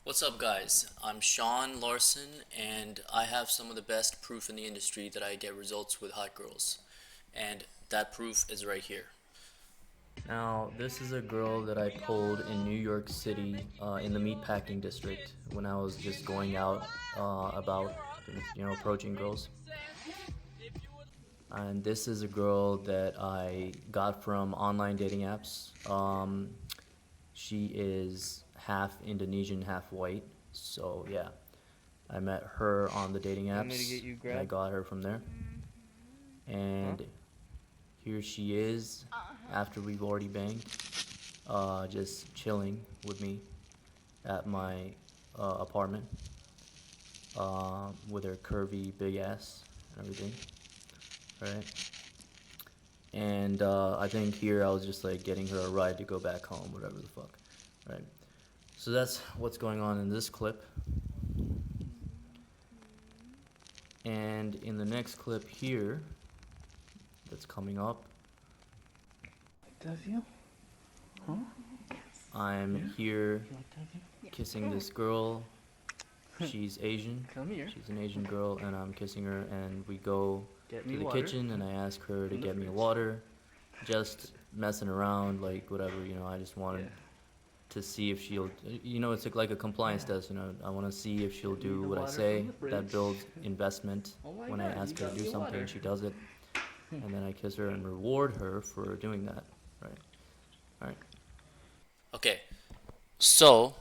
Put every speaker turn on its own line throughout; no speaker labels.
What's up, guys? I'm Sean Larson, and I have some of the best proof in the industry that I get results with hot girls. And that proof is right here.
Now, this is a girl that I pulled in New York City in the meatpacking district when I was just going out about, approaching girls. And this is a girl that I got from online dating apps. She is half Indonesian, half white. So, yeah, I met her on the dating
Want me to get
apps
you
and I
grab?
got her from there.
Huh?
And here she is after we've already banged, just chilling with me at my apartment with her curvy big ass and everything, right? And I think here I was just like getting her a ride to go back home, whatever the fuck, right? So that's what's going on in this clip. And in the next clip here, that's coming up,
Does you? Huh?
I'm
Yeah?
here
You like that view?
kissing this girl. She's Asian.
Come here.
She's an Asian girl, and I'm kissing her. And we go
Get
to
me
the
water
kitchen, and I ask her to
from the
get me
fridge.
water. Just messing around, like whatever. I just
Yeah.
wanted to see if she'll. It's like a compliance
Yeah.
test. I want to see if she'll
Get me
do
the
what I
water
say.
from the
That
fridge.
builds investment.
Oh my
When I
god, you
ask her to
got
do
me
something,
water.
she does it, and then I kiss her and reward her for doing that. Right. All right.
Okay, so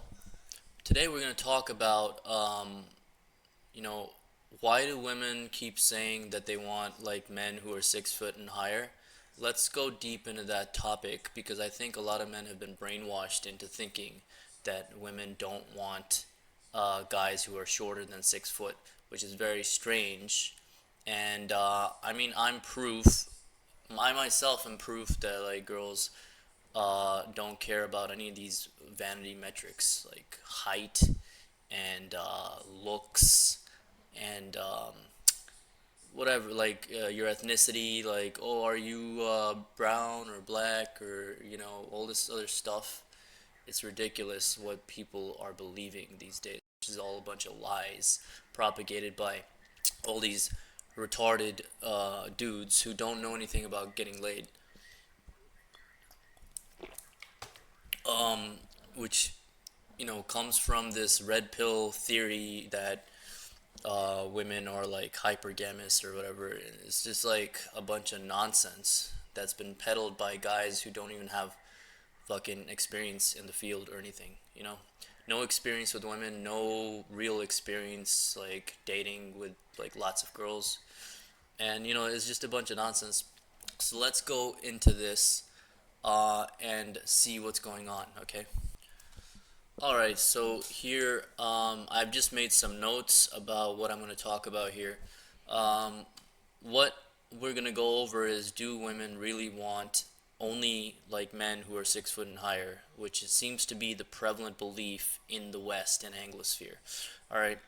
today we're going to talk about, you know, why do women keep saying that they want like men who are 6 foot and higher? Let's go deep into that topic because I think a lot of men have been brainwashed into thinking that women don't want guys who are shorter than 6 foot, which is very strange. And I mean, I'm proof. I myself am proof that like girls don't care about any of these vanity metrics like height and looks and whatever, like your ethnicity, like, oh, are you brown or black, or all this other stuff. It's ridiculous what people are believing these days, which is all a bunch of lies propagated by all these retarded dudes who don't know anything about getting laid, which comes from this red pill theory that women are like hypergamous or whatever. It's just like a bunch of nonsense that's been peddled by guys who don't even have fucking experience in the field or anything. No experience with women, no real experience like dating with like lots of girls, and it's just a bunch of nonsense. So let's go into this and see what's going on. Okay. All right, so here I've just made some notes about what I'm going to talk about here. Um, what we're going to go over is, do women really want only like men who are 6 foot and higher, which it seems to be the prevalent belief in the West and Anglosphere. All right,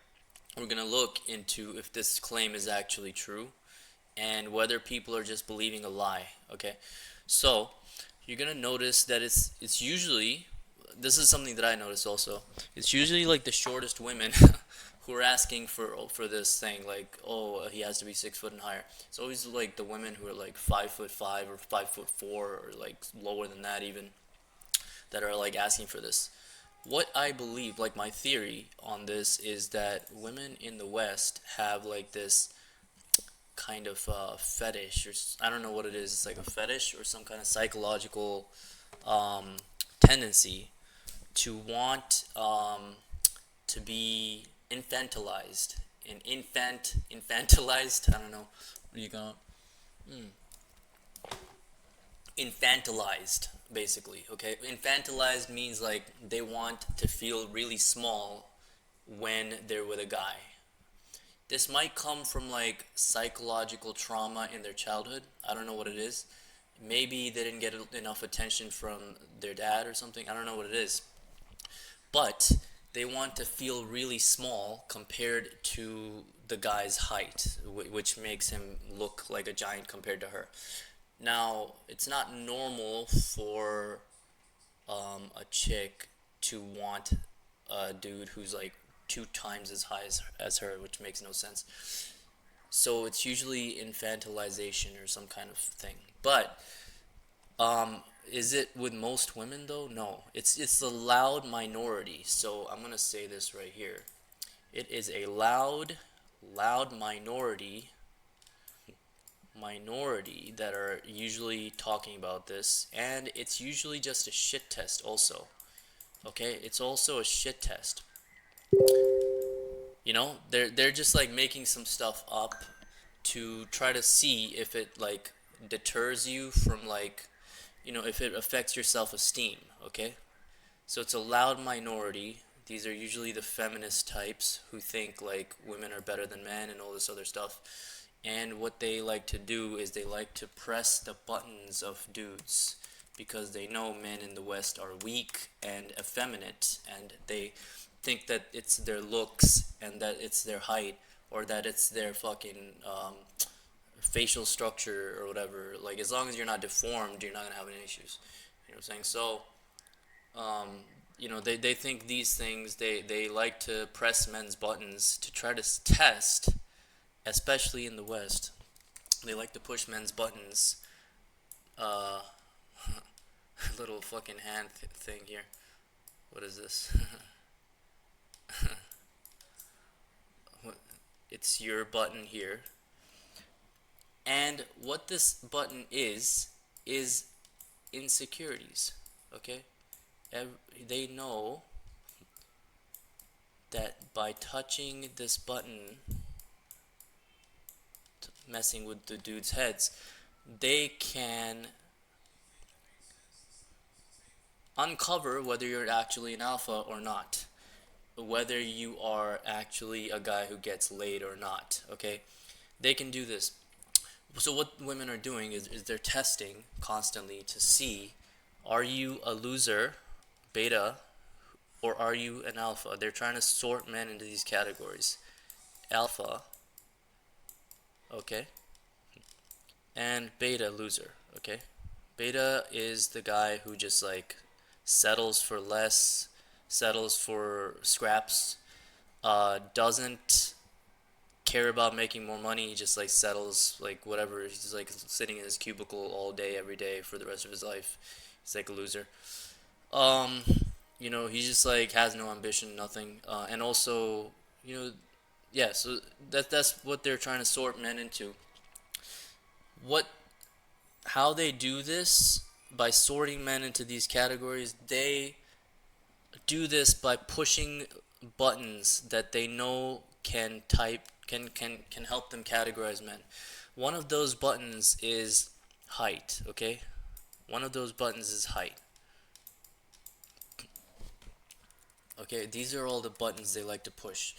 we're going to look into if this claim is actually true and whether people are just believing a lie. Okay, so you're gonna notice that it's usually, this is something that I noticed also. It's usually like the shortest women who are asking for this thing, like, oh, he has to be 6 foot and higher. It's always like the women who are like 5'5" or 5'4" or like lower than that even, that are like asking for this. What I believe, like my theory on this, is that women in the West have like this kind of fetish, or I don't know what it is. It's like a fetish or some kind of psychological um, tendency to want to be infantilized. And infantilized. I don't know. What are you going? Infantilized, basically. Okay, infantilized means like they want to feel really small when they're with a guy. This might come from like psychological trauma in their childhood. I don't know what it is. Maybe they didn't get enough attention from their dad or something. I don't know what it is. But they want to feel really small compared to the guy's height, which makes him look like a giant compared to her. Now, it's not normal for a chick to want a dude who's like 2 times as high as her, which makes no sense. So it's usually infantilization or some kind of thing. But is it with most women though? No, it's a loud minority. So I'm gonna say this right here. It is a loud minority that are usually talking about this, and it's usually just a shit test also. Okay, it's also a shit test. They're just like making some stuff up to try to see if it like deters you from like, if it affects your self-esteem. Okay, so it's a loud minority. These are usually the feminist types who think like women are better than men and all this other stuff. And what they like to do is they like to press the buttons of dudes because they know men in the West are weak and effeminate, and they think that it's their looks and that it's their height or that it's their fucking facial structure or whatever. Like, as long as you're not deformed, you're not gonna have any issues. You know what I'm saying? So, um, they think these things. They like to press men's buttons to try to test, especially in the West. They like to push men's buttons. Uh, little fucking hand thing here. What is this? What? It's your button here. And what this button is insecurities. Okay? They know that by touching this button, messing with the dude's heads, they can uncover whether you're actually an alpha or not, whether you are actually a guy who gets laid or not. Okay, they can do this. So what women are doing is they're testing constantly to see, are you a loser, beta, or are you an alpha? They're trying to sort men into these categories: alpha, okay, and beta, loser. Okay, beta is the guy who just like settles for less, settles for scraps, doesn't care about making more money. He just like settles, like whatever. He's just like sitting in his cubicle all day, every day for the rest of his life. He's like a loser. Um, he just like has no ambition, nothing. And also, you know, yeah. So that's what they're trying to sort men into. What How they do this by sorting men into these categories, they do this by pushing buttons that they know can help them categorize men. One of those buttons is height, okay? One of those buttons is height. Okay, these are all the buttons they like to push.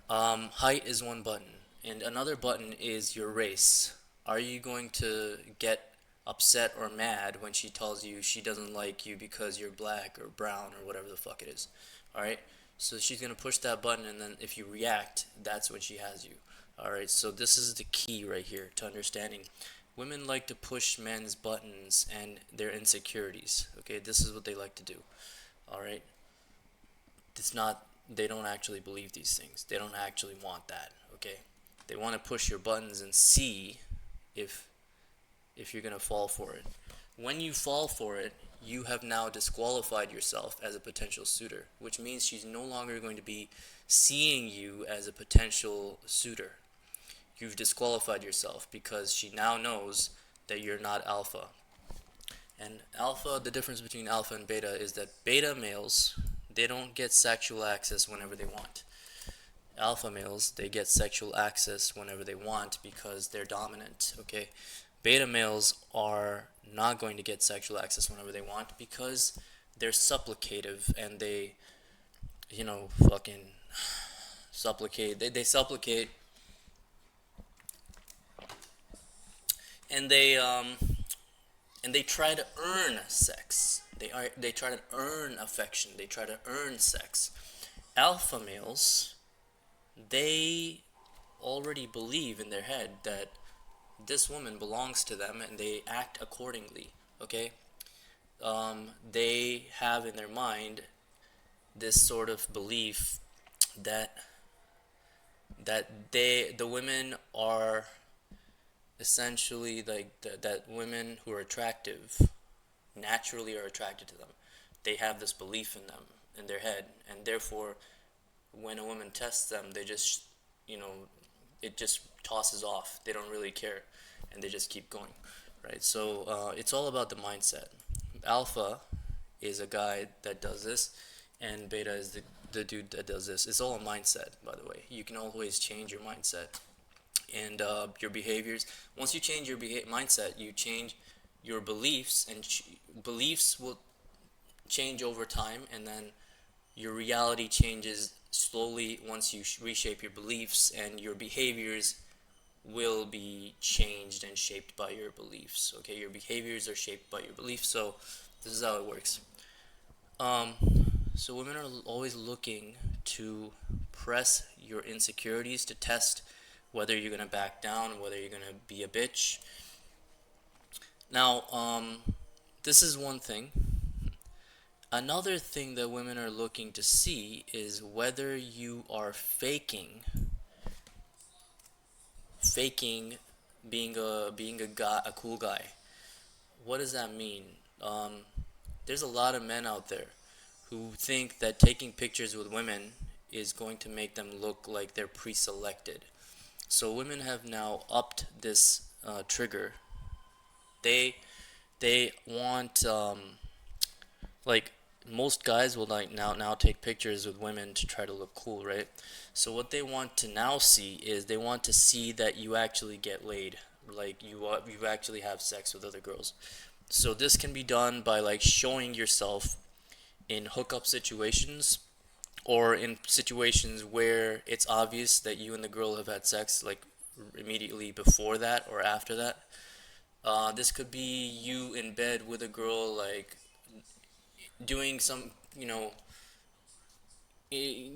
Height is one button, and another button is your race. Are you going to get upset or mad when she tells you she doesn't like you because you're black or brown or whatever the fuck it is? Alright? So she's gonna push that button, and then if you react, that's when she has you. Alright, so this is the key right here to understanding. Women like to push men's buttons and their insecurities. Okay, this is what they like to do. Alright? It's not, they don't actually believe these things. They don't actually want that. Okay? They want to push your buttons and see if you're going to fall for it. When you fall for it, you have now disqualified yourself as a potential suitor, which means she's no longer going to be seeing you as a potential suitor. You've disqualified yourself because she now knows that you're not alpha. And alpha, the difference between alpha and beta is that beta males, they don't get sexual access whenever they want. Alpha males, they get sexual access whenever they want because they're dominant, okay? Beta males are not going to get sexual access whenever they want because they're supplicative, and they, fucking supplicate. They supplicate, and they try to earn sex. They try to earn affection. They try to earn sex. Alpha males, they already believe in their head that this woman belongs to them, and they act accordingly. Okay, they have in their mind this sort of belief that the women are essentially like that women who are attractive naturally are attracted to them. They have this belief in them in their head, and therefore, when a woman tests them, they just, you know, it just tosses off. They don't really care, and they just keep going, right? So it's all about the mindset. Alpha is a guy that does this, and beta is the dude that does this. It's all a mindset, by the way. You can always change your mindset and your behaviors. Once you change your mindset, you change your beliefs, and beliefs will change over time, and then your reality changes slowly once you reshape your beliefs, and your behaviors will be changed and shaped by your beliefs. Okay, your behaviors are shaped by your beliefs. So this is how it works. Um, so women are always looking to press your insecurities to test whether you're gonna back down, whether you're gonna be a bitch. Now, this is one thing. Another thing that women are looking to see is whether you are faking being a guy, a cool guy. What does that mean? Um, there's a lot of men out there who think that taking pictures with women is going to make them look like they're pre-selected. So women have now upped this trigger. They they want like most guys will like now take pictures with women to try to look cool, right? So what they want to now see is they want to see that you actually get laid, like you actually have sex with other girls. So this can be done by like showing yourself in hookup situations or in situations where it's obvious that you and the girl have had sex, like immediately before that or after that. This could be you in bed with a girl, like doing some,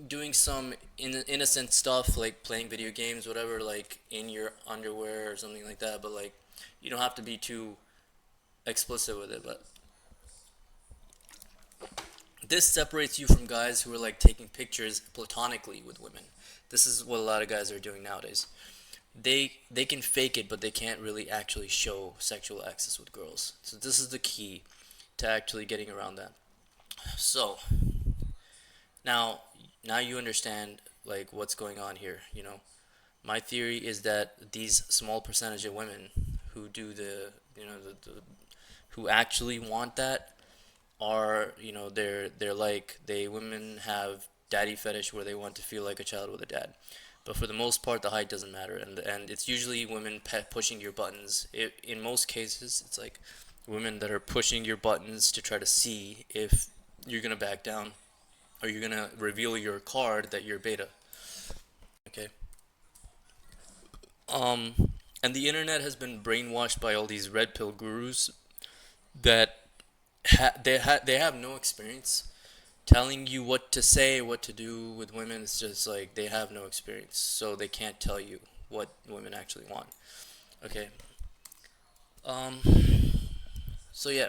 doing some innocent stuff like playing video games, whatever, like in your underwear or something like that. But like, you don't have to be too explicit with it. But this separates you from guys who are like taking pictures platonically with women. This is what a lot of guys are doing nowadays. They can fake it, but they can't really actually show sexual access with girls. So this is the key to actually getting around that. So now now you understand like what's going on here. My theory is that these small percentage of women who do the who actually want that are, they're like, they women have daddy fetish where they want to feel like a child with a dad. But for the most part, the height doesn't matter, and it's usually women pushing your buttons. In most cases, it's like women that are pushing your buttons to try to see if you're gonna back down or you're gonna reveal your card that you're beta. Okay. Um, and the internet has been brainwashed by all these red pill gurus that they have no experience telling you what to say, what to do with women. It's just like they have no experience, so they can't tell you what women actually want. Okay. Um. So yeah,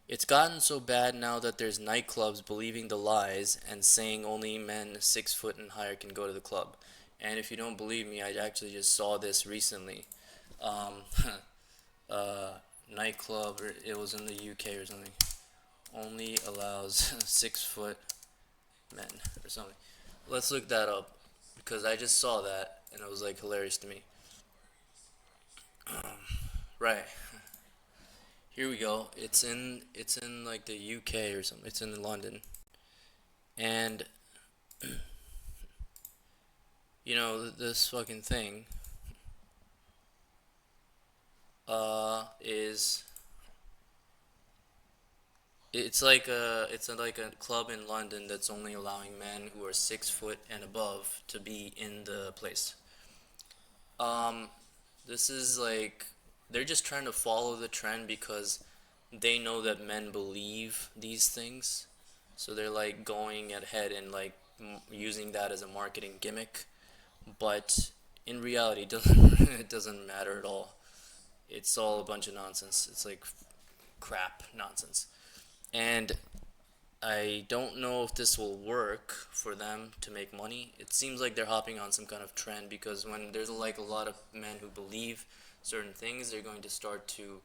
it's gotten so bad now that there's nightclubs believing the lies and saying only men 6 foot and higher can go to the club. And if you don't believe me, I actually just saw this recently. Um, uh, nightclub, or it was in the UK or something, only allows 6 foot men or something. Let's look that up because I just saw that and it was like hilarious to me. Right. Here we go. It's in like the UK or something. It's in London. And this fucking thing is it's like a club in London that's only allowing men who are 6 foot and above to be in the place. Um, this is like they're just trying to follow the trend because they know that men believe these things. So they're like going ahead and like using that as a marketing gimmick, but in reality, it doesn't it doesn't matter at all. It's all a bunch of nonsense. It's like crap nonsense. And I don't know if this will work for them to make money. It seems like they're hopping on some kind of trend because when there's like a lot of men who believe certain things, they're going to start to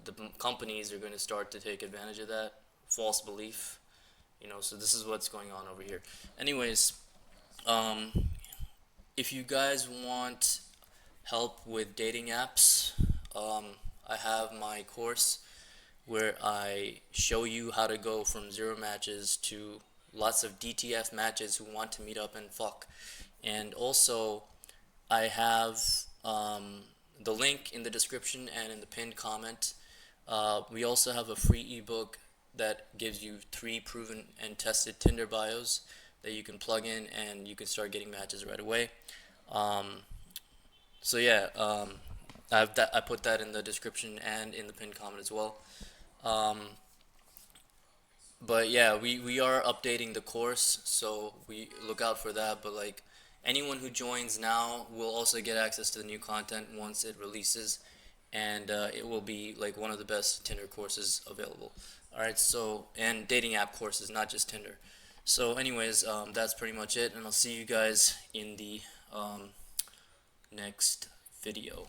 the companies are going to start to take advantage of that false belief. So this is what's going on over here. Anyways, um, if you guys want help with dating apps, um, I have my course where I show you how to go from zero matches to lots of DTF matches who want to meet up and fuck. And also, I have the link in the description and in the pinned comment. We also have a free ebook that gives you 3 proven and tested Tinder bios that you can plug in and you can start getting matches right away. Um, so yeah, I put that in the description and in the pinned comment as well. Um, but yeah, we are updating the course, so we look out for that. But like anyone who joins now will also get access to the new content once it releases, and it will be like one of the best Tinder courses available. All right, so and dating app courses, not just Tinder. So, anyways, that's pretty much it, and I'll see you guys in the next video.